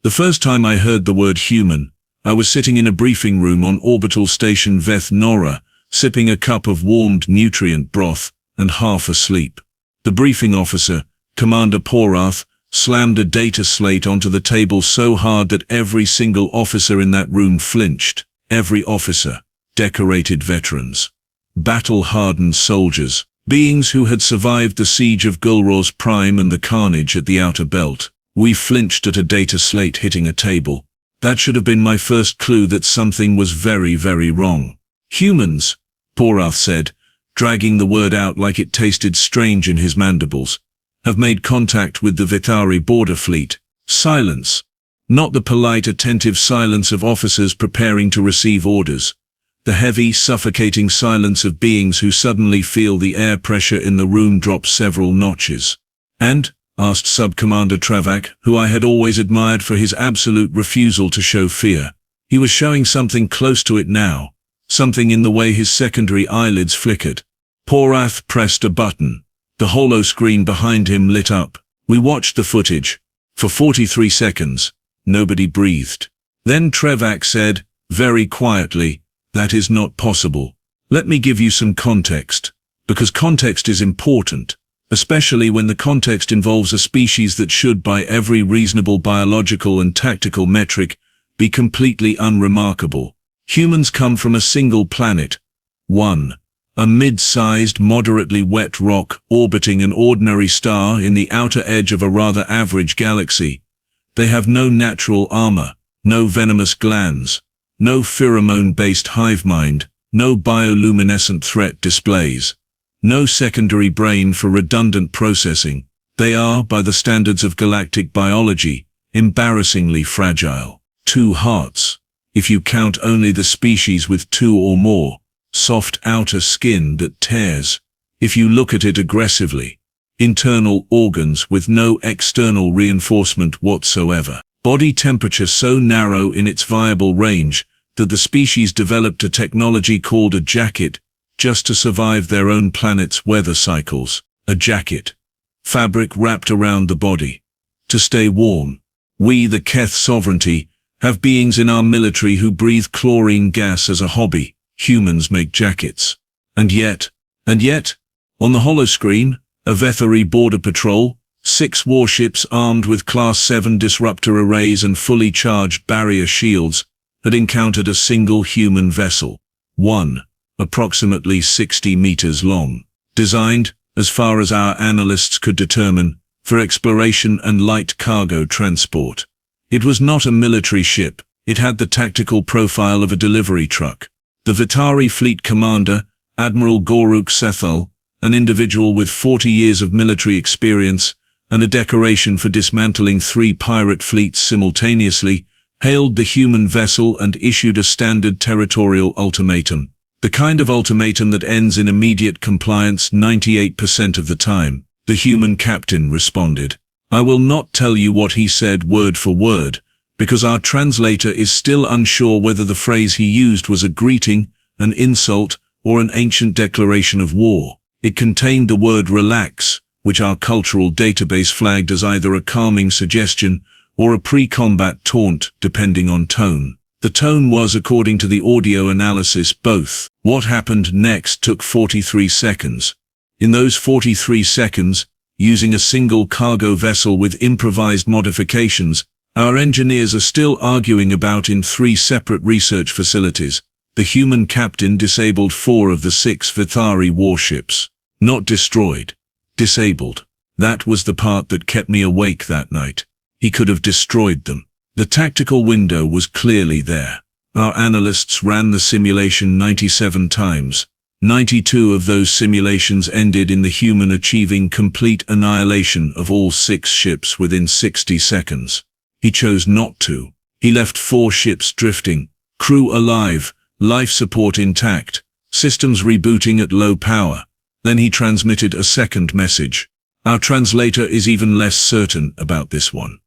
The first time I heard the word human, I was sitting in a briefing room on orbital station Veth Nora, sipping a cup of warmed nutrient broth, and half asleep. The briefing officer, Commander Porath, slammed a data slate onto the table so hard that every single officer in that room flinched. Every officer, decorated veterans, battle-hardened soldiers, beings who had survived the siege of Gulros Prime and the carnage at the outer belt. We flinched at a data slate hitting a table. That should have been my first clue that something was very, very wrong. Humans, Porath said, dragging the word out like it tasted strange in his mandibles, have made contact with the Vithari border fleet. Silence. Not the polite, attentive silence of officers preparing to receive orders. The heavy, suffocating silence of beings who suddenly feel the air pressure in the room drop several notches. And, asked Sub-Commander Travak, who I had always admired for his absolute refusal to show fear. He was showing something close to it now, something in the way his secondary eyelids flickered. Porath pressed a button. The holo screen behind him lit up. We watched the footage. For 43 seconds, nobody breathed. Then Travak said, very quietly, "That is not possible. Let me give you some context, because context is important. Especially when the context involves a species that should, by every reasonable biological and tactical metric, be completely unremarkable. Humans come from a single planet. 1. A mid-sized, moderately wet rock orbiting an ordinary star in the outer edge of a rather average galaxy. They have no natural armor, no venomous glands, no pheromone-based hive mind, no bioluminescent threat displays. No secondary brain for redundant processing. They are, by the standards of galactic biology, embarrassingly fragile. 2 hearts. If you count only the species with 2 or more. Soft outer skin that tears. If you look at it aggressively. Internal organs with no external reinforcement whatsoever. Body temperature so narrow in its viable range that the species developed a technology called a jacket, just to survive their own planet's weather cycles. A jacket. Fabric wrapped around the body. To stay warm. We, the Keth sovereignty, have beings in our military who breathe chlorine gas as a hobby. Humans make jackets. And yet, on the holoscreen, a Vethari border patrol, 6 warships armed with Class 7 disruptor arrays and fully charged barrier shields, had encountered a single human vessel. 1. Approximately 60 meters long, designed, as far as our analysts could determine, for exploration and light cargo transport. It was not a military ship. It had the tactical profile of a delivery truck. The Vitari fleet commander, Admiral Goruk Sethal, an individual with 40 years of military experience and a decoration for dismantling 3 pirate fleets simultaneously, hailed the human vessel and issued a standard territorial ultimatum. The kind of ultimatum that ends in immediate compliance 98% of the time. The human captain responded. I will not tell you what he said word for word, because our translator is still unsure whether the phrase he used was a greeting, an insult, or an ancient declaration of war. It contained the word relax, which our cultural database flagged as either a calming suggestion or a pre-combat taunt, depending on tone. The tone was, according to the audio analysis, both. What happened next took 43 seconds. In those 43 seconds, using a single cargo vessel with improvised modifications, our engineers are still arguing about in 3 separate research facilities. The human captain disabled 4 of the 6 Vithari warships. Not destroyed. Disabled. That was the part that kept me awake that night. He could have destroyed them. The tactical window was clearly there. Our analysts ran the simulation 97 times. 92 of those simulations ended in the human achieving complete annihilation of all 6 ships within 60 seconds. He chose not to. He left 4 ships drifting, crew alive, life support intact, systems rebooting at low power. Then he transmitted a second message. Our translator is even less certain about this one.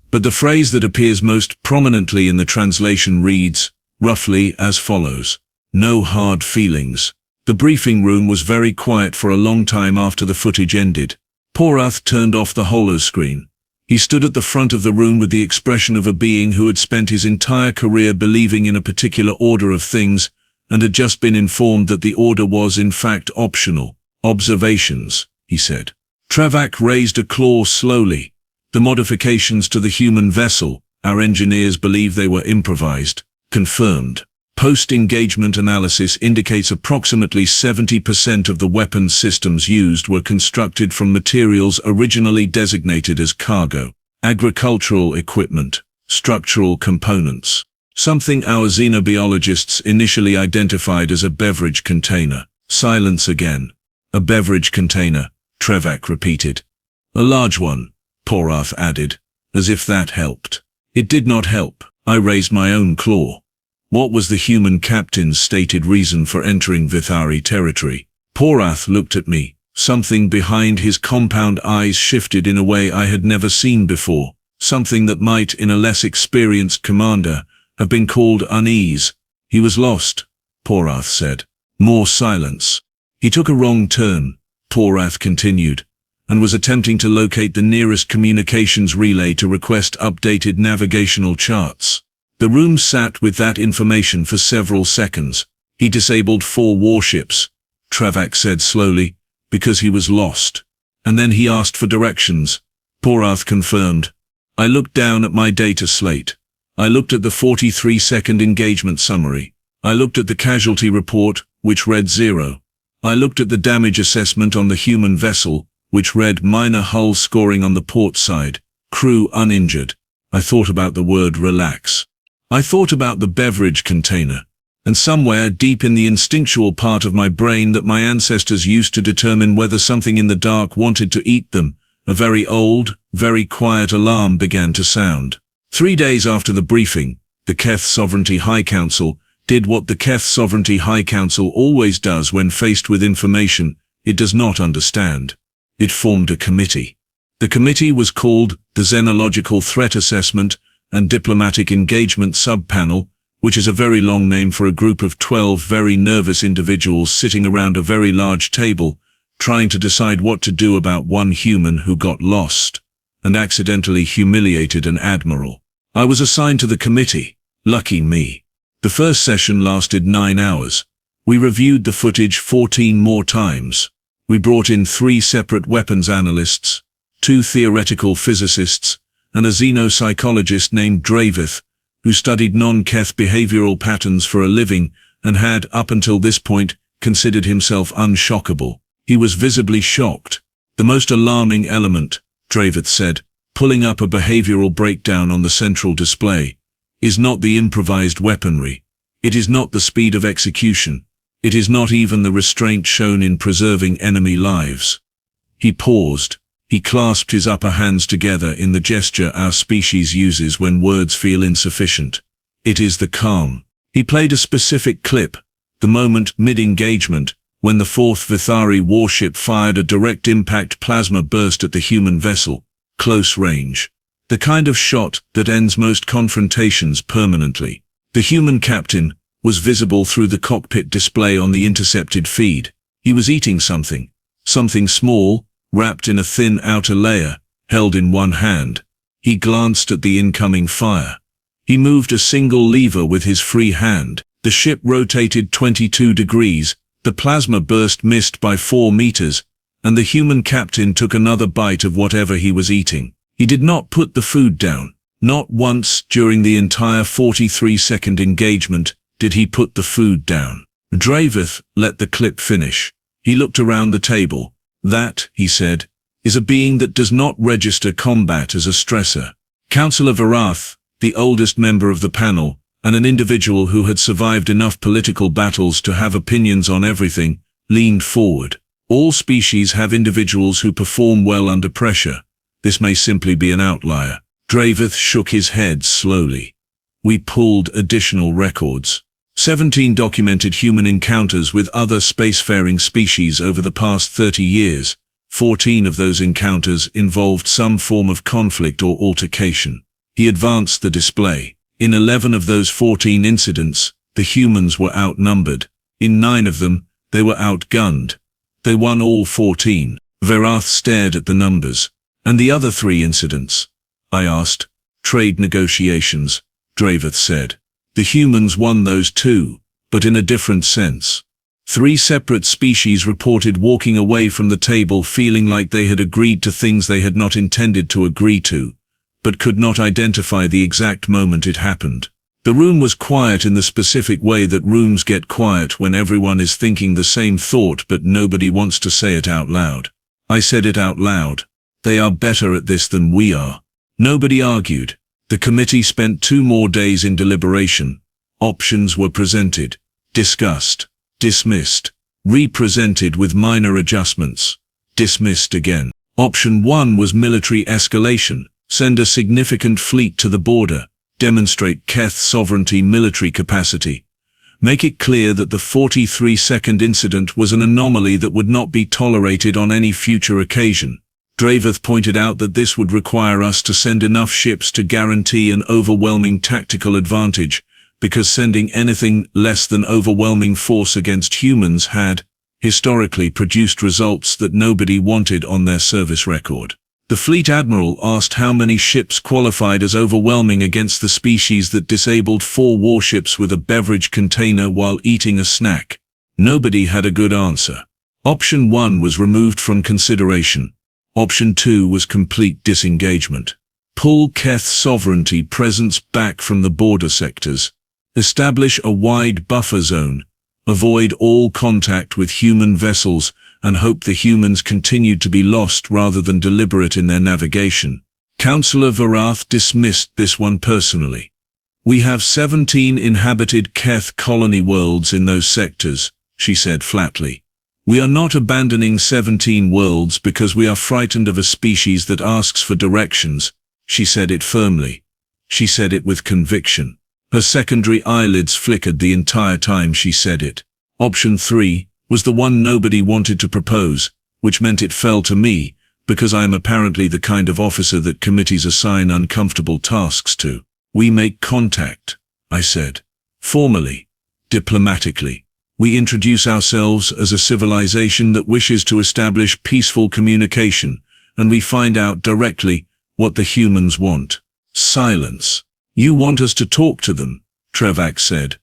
But the phrase that appears most prominently in the translation reads, roughly as follows. No hard feelings. The briefing room was very quiet for a long time after the footage ended. Porath turned off the holoscreen. He stood at the front of the room with the expression of a being who had spent his entire career believing in a particular order of things and had just been informed that the order was in fact optional. "Observations," he said. Draveth raised a claw slowly. "The modifications to the human vessel, our engineers believe they were improvised." "Confirmed. Post-engagement analysis indicates approximately 70% of the weapons systems used were constructed from materials originally designated as cargo, agricultural equipment, structural components. Something our xenobiologists initially identified as a beverage container." Silence again. "A beverage container," Draveth repeated. "A large one," Porath added, as if that helped. It did not help. I raised my own claw. What was the human captain's stated reason for entering Vithari territory? Porath looked at me. Something behind his compound eyes shifted in a way I had never seen before, something that might, in a less experienced commander, have been called unease. "He was lost," Porath said. More silence. "He took a wrong turn," Porath continued, "and was attempting to locate the nearest communications relay to request updated navigational charts." The room sat with that information for several seconds. "He disabled 4 warships," Draveth said slowly, "because he was lost. And then he asked for directions." Porath confirmed. I looked down at my data slate. I looked at the 43-second engagement summary. I looked at the casualty report, which read 0. I looked at the damage assessment on the human vessel, which read minor hull scoring on the port side, crew uninjured. I thought about the word relax. I thought about the beverage container, and somewhere deep in the instinctual part of my brain that my ancestors used to determine whether something in the dark wanted to eat them, a very old, very quiet alarm began to sound. 3 days after the briefing, the Keth Sovereignty High Council did what the Keth Sovereignty High Council always does when faced with information it does not understand. It formed a committee. The committee was called the Xenological Threat Assessment and Diplomatic Engagement Subpanel, which is a very long name for a group of 12 very nervous individuals sitting around a very large table, trying to decide what to do about one human who got lost and accidentally humiliated an admiral. I was assigned to the committee. Lucky me. The first session lasted 9 hours. We reviewed the footage 14 more times. We brought in 3 separate weapons analysts, 2 theoretical physicists, and a xenopsychologist named Draveth, who studied non-Keth behavioral patterns for a living and had, up until this point, considered himself unshockable. He was visibly shocked. "The most alarming element," Draveth said, pulling up a behavioral breakdown on the central display, "is not the improvised weaponry. It is not the speed of execution. It is not even the restraint shown in preserving enemy lives." He paused. He clasped his upper hands together in the gesture our species uses when words feel insufficient. "It is the calm." He played a specific clip, the moment mid-engagement, when the 4th Vithari warship fired a direct impact plasma burst at the human vessel, close range. The kind of shot that ends most confrontations permanently. The human captain was visible through the cockpit display on the intercepted feed. He was eating something small, wrapped in a thin outer layer, held in one hand. He glanced at the incoming fire. He moved a single lever with his free hand. The ship rotated 22 degrees, the plasma burst missed by 4 meters, and the human captain took another bite of whatever he was eating. He did not put the food down. Not once during the entire 43-second engagement did he put the food down. Draveth let the clip finish. He looked around the table. "That," he said, "is a being that does not register combat as a stressor." Councillor Varath, the oldest member of the panel, and an individual who had survived enough political battles to have opinions on everything, leaned forward. "All species have individuals who perform well under pressure. This may simply be an outlier." Draveth shook his head slowly. "We pulled additional records. 17 documented human encounters with other spacefaring species over the past 30 years. 14 of those encounters involved some form of conflict or altercation." He advanced the display. "In 11 of those 14 incidents, the humans were outnumbered. In 9 of them, they were outgunned. They won all 14. Varath stared at the numbers. "And the other 3 incidents?" I asked. Trade negotiations, Draveth said. The humans won those too, but in a different sense. 3 separate species reported walking away from the table feeling like they had agreed to things they had not intended to agree to, but could not identify the exact moment it happened. The room was quiet in the specific way that rooms get quiet when everyone is thinking the same thought but nobody wants to say it out loud. I said it out loud. They are better at this than we are. Nobody argued. The committee spent 2 more days in deliberation. Options were presented, discussed, dismissed, re-presented with minor adjustments, dismissed again. Option 1 was military escalation. Send a significant fleet to the border. Demonstrate Keth sovereignty military capacity. Make it clear that the 43-second incident was an anomaly that would not be tolerated on any future occasion. Draveth pointed out that this would require us to send enough ships to guarantee an overwhelming tactical advantage, because sending anything less than overwhelming force against humans had, historically, produced results that nobody wanted on their service record. The fleet admiral asked how many ships qualified as overwhelming against the species that disabled 4 warships with a beverage container while eating a snack. Nobody had a good answer. Option 1 was removed from consideration. Option 2 was complete disengagement. Pull Keth sovereignty presence back from the border sectors. Establish a wide buffer zone. Avoid all contact with human vessels and hope the humans continued to be lost rather than deliberate in their navigation. Councillor Varath dismissed this one personally. We have 17 inhabited Keth colony worlds in those sectors, she said flatly. We are not abandoning 17 worlds because we are frightened of a species that asks for directions. She said it firmly. She said it with conviction. Her secondary eyelids flickered the entire time she said it. Option 3 was the one nobody wanted to propose, which meant it fell to me, because I am apparently the kind of officer that committees assign uncomfortable tasks to. We make contact, I said. Formally, diplomatically. We introduce ourselves as a civilization that wishes to establish peaceful communication, and we find out directly what the humans want. Silence. You want us to talk to them, Draveth said.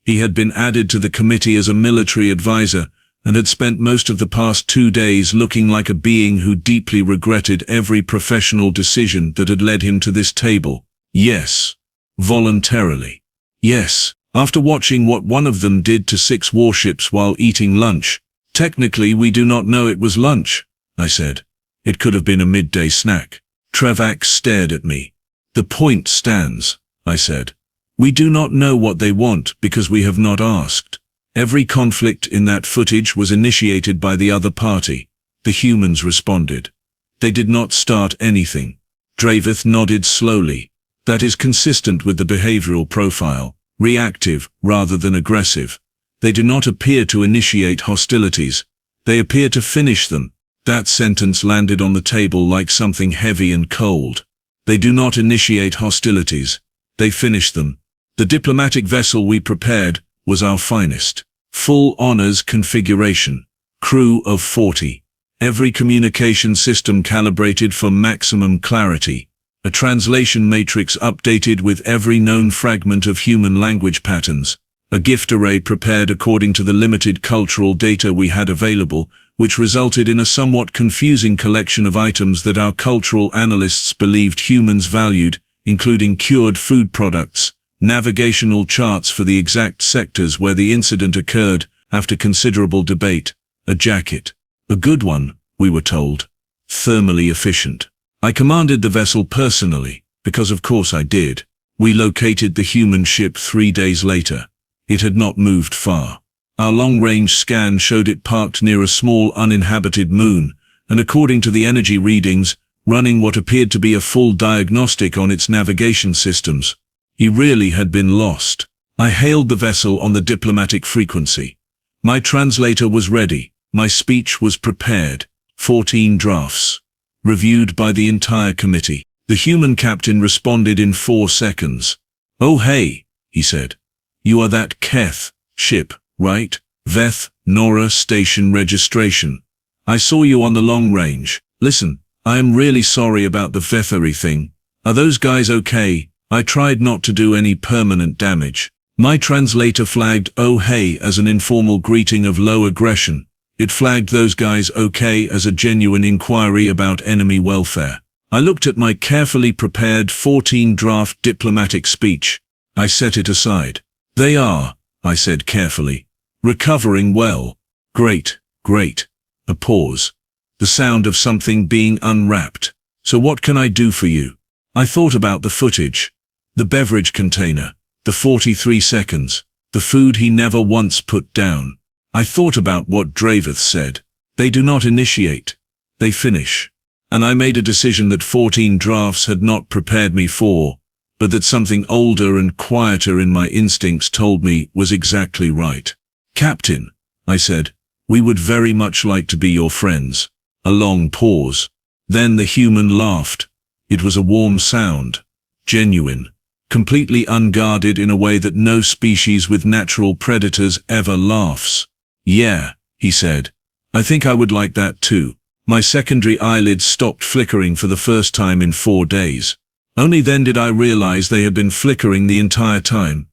He had been added to the committee as a military advisor, and had spent most of the past 2 days looking like a being who deeply regretted every professional decision that had led him to this table. Yes. Voluntarily. Yes. After watching what one of them did to 6 warships while eating lunch. Technically we do not know it was lunch, I said. It could have been a midday snack. Draveth stared at me. The point stands, I said. We do not know what they want because we have not asked. Every conflict in that footage was initiated by the other party. The humans responded. They did not start anything. Draveth nodded slowly. That is consistent with the behavioral profile, reactive rather than aggressive. They do not appear to initiate hostilities. They appear to finish them. That sentence landed on the table like something heavy and cold. They do not initiate hostilities. They finish them. The diplomatic vessel we prepared was our finest. Full honors configuration. Crew of 40. Every communication system calibrated for maximum clarity. A translation matrix updated with every known fragment of human language patterns. A gift array prepared according to the limited cultural data we had available, which resulted in a somewhat confusing collection of items that our cultural analysts believed humans valued, including cured food products, navigational charts for the exact sectors where the incident occurred, after considerable debate, a jacket. A good one, we were told. Thermally efficient. I commanded the vessel personally, because of course I did. We located the human ship 3 days later. It had not moved far. Our long-range scan showed it parked near a small uninhabited moon, and according to the energy readings, running what appeared to be a full diagnostic on its navigation systems. He really had been lost. I hailed the vessel on the diplomatic frequency. My translator was ready. My speech was prepared. 14 drafts. Reviewed by the entire committee. The human captain responded in 4 seconds. Oh hey, he said. You are that Keth ship, right? Veth, Nora station registration. I saw you on the long range. Listen, I am really sorry about the Vethery thing. Are those guys okay? I tried not to do any permanent damage. My translator flagged "oh hey" as an informal greeting of low aggression. It flagged "those guys okay" as a genuine inquiry about enemy welfare. I looked at my carefully prepared 14-draft diplomatic speech. I set it aside. "They are," I said carefully, "recovering well." "Great, great." A pause. The sound of something being unwrapped. "So what can I do for you?" I thought about the footage. The beverage container. The 43 seconds. The food he never once put down. I thought about what Draveth said. They do not initiate. They finish. And I made a decision that 14 drafts had not prepared me for, but that something older and quieter in my instincts told me was exactly right. "Captain," I said, "we would very much like to be your friends." A long pause. Then the human laughed. It was a warm sound. Genuine. Completely unguarded in a way that no species with natural predators ever laughs. "Yeah," he said. "I think I would like that too." My secondary eyelids stopped flickering for the first time in 4 days. Only then did I realize they had been flickering the entire time.